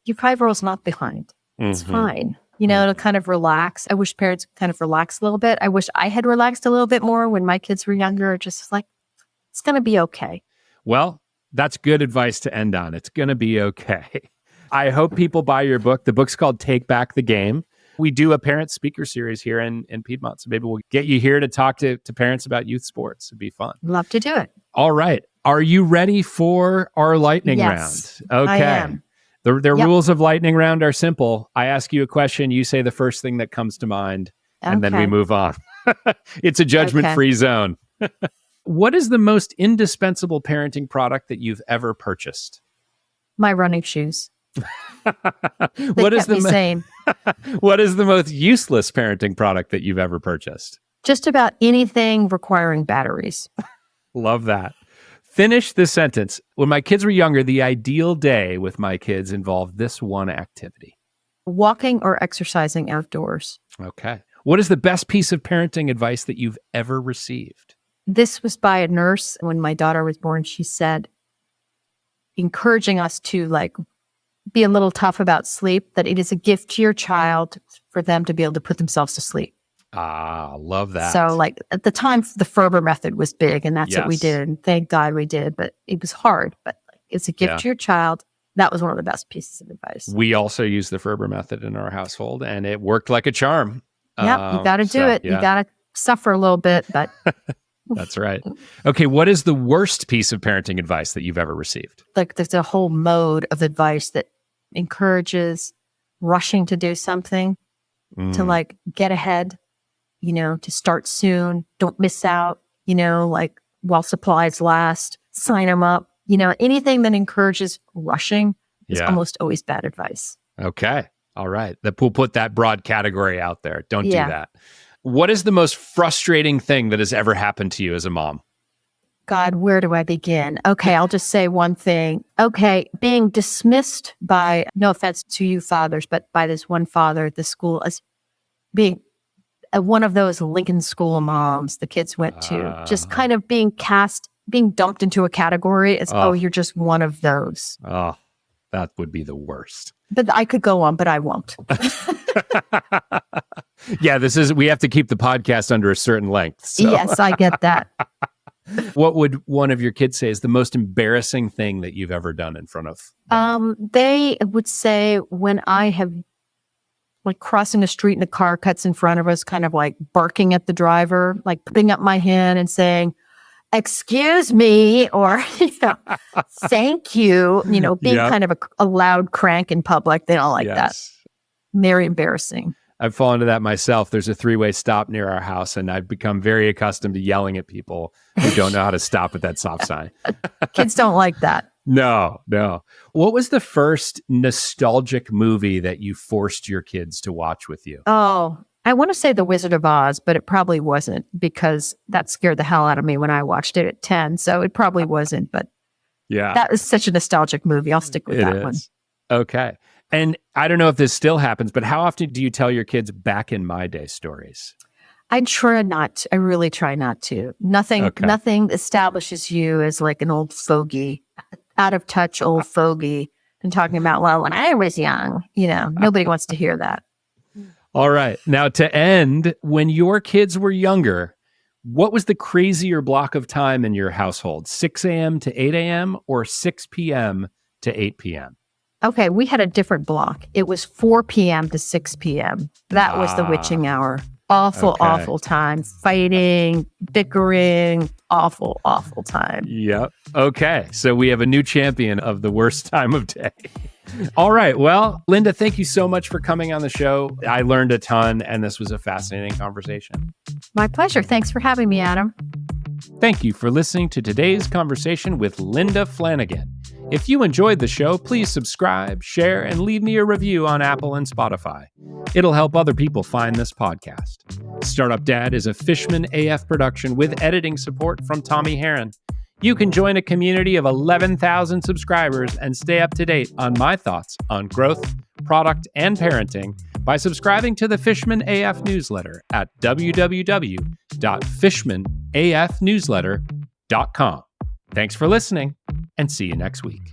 your 5-year-old's not behind. It's fine. To kind of relax. I wish parents kind of relax a little bit. I wish I had relaxed a little bit more when my kids were younger. Just like, it's going to be okay. Well, that's good advice to end on. It's going to be okay. I hope people buy your book. The book's called Take Back the Game. We do a parent speaker series here in Piedmont. So maybe we'll get you here to talk to parents about youth sports. It'd be fun. Love to do it. All right. Are you ready for our lightning Yes, round? I Okay. am. The Yep. rules of lightning round are simple. I ask you a question, you say the first thing that comes to mind, and then we Okay. move on. It's a judgment-free zone. What is the most indispensable parenting product that you've ever purchased? My running shoes. They What is kept me sane. What is the most useless parenting product that you've ever purchased? Just about anything requiring batteries. Love that. Finish this sentence. When my kids were younger, the ideal day with my kids involved this one activity. Walking or exercising outdoors. Okay. What is the best piece of parenting advice that you've ever received? This was by a nurse when my daughter was born. She said, encouraging us to be a little tough about sleep, that it is a gift to your child for them to be able to put themselves to sleep. Ah, love that. So at the time, the Ferber method was big, and that's what we Yes. did. And thank God we did, but it was hard. But it's a gift Yeah. to your child. That was one of the best pieces of advice. We also use the Ferber method in our household, and it worked like a charm. Yep, you got to do it. Yeah. You got to suffer a little bit, but That's right. Okay, what is the worst piece of parenting advice that you've ever received? there's a whole mode of advice that encourages rushing to do something, to get ahead, to start soon, don't miss out, while supplies last, sign them up, anything that encourages rushing is almost always bad advice. Okay. All right. We'll put that broad category out there. Don't do Yeah. that. What is the most frustrating thing that has ever happened to you as a mom? God, where do I begin? Okay, I'll just say one thing. Okay, being dismissed by, no offense to you fathers, but by this one father at the school as being one of those Lincoln School moms the kids went to, just kind of being dumped into a category as, you're just one of those. Oh, that would be the worst. But I could go on, but I won't. Yeah, we have to keep the podcast under a certain length. So. Yes, I get that. What would one of your kids say is the most embarrassing thing that you've ever done in front of them? They would say when I have crossing the street and a car cuts in front of us, kind of barking at the driver, putting up my hand and saying, excuse me, or thank you, being kind of a loud crank in public. They don't like that. Very embarrassing. I've fallen into that myself. There's a 3-way stop near our house, and I've become very accustomed to yelling at people who don't know how to stop at that stop sign. Kids don't like that. No. What was the first nostalgic movie that you forced your kids to watch with you? Oh, I want to say The Wizard of Oz, but it probably wasn't, because that scared the hell out of me when I watched it at 10. So it probably wasn't, but yeah, that was such a nostalgic movie. I'll stick with that one. Okay. And I don't know if this still happens, but how often do you tell your kids back in my day stories? I try not. I really try not to. Nothing establishes you as an old fogey, out of touch old fogey, and talking about, well, when I was young, nobody wants to hear that. All right. Now, to end, when your kids were younger, what was the crazier block of time in your household? 6 a.m. to 8 a.m. or 6 p.m. to 8 p.m.? Okay, we had a different block. It was 4 p.m. to 6 p.m. That was the witching hour. Awful time. Fighting, bickering, awful time. Yep. Okay. So we have a new champion of the worst time of day. All right. Well, Linda, thank you so much for coming on the show. I learned a ton, and this was a fascinating conversation. My pleasure. Thanks for having me, Adam. Thank you for listening to today's conversation with Linda Flanagan. If you enjoyed the show, please subscribe, share, and leave me a review on Apple and Spotify. It'll help other people find this podcast. Startup Dad is a Fishman AF production with editing support from Tommy Herron. You can join a community of 11,000 subscribers and stay up to date on my thoughts on growth, product, and parenting by subscribing to the Fishman AF newsletter at www.fishmanafnewsletter.com. Thanks for listening, and see you next week.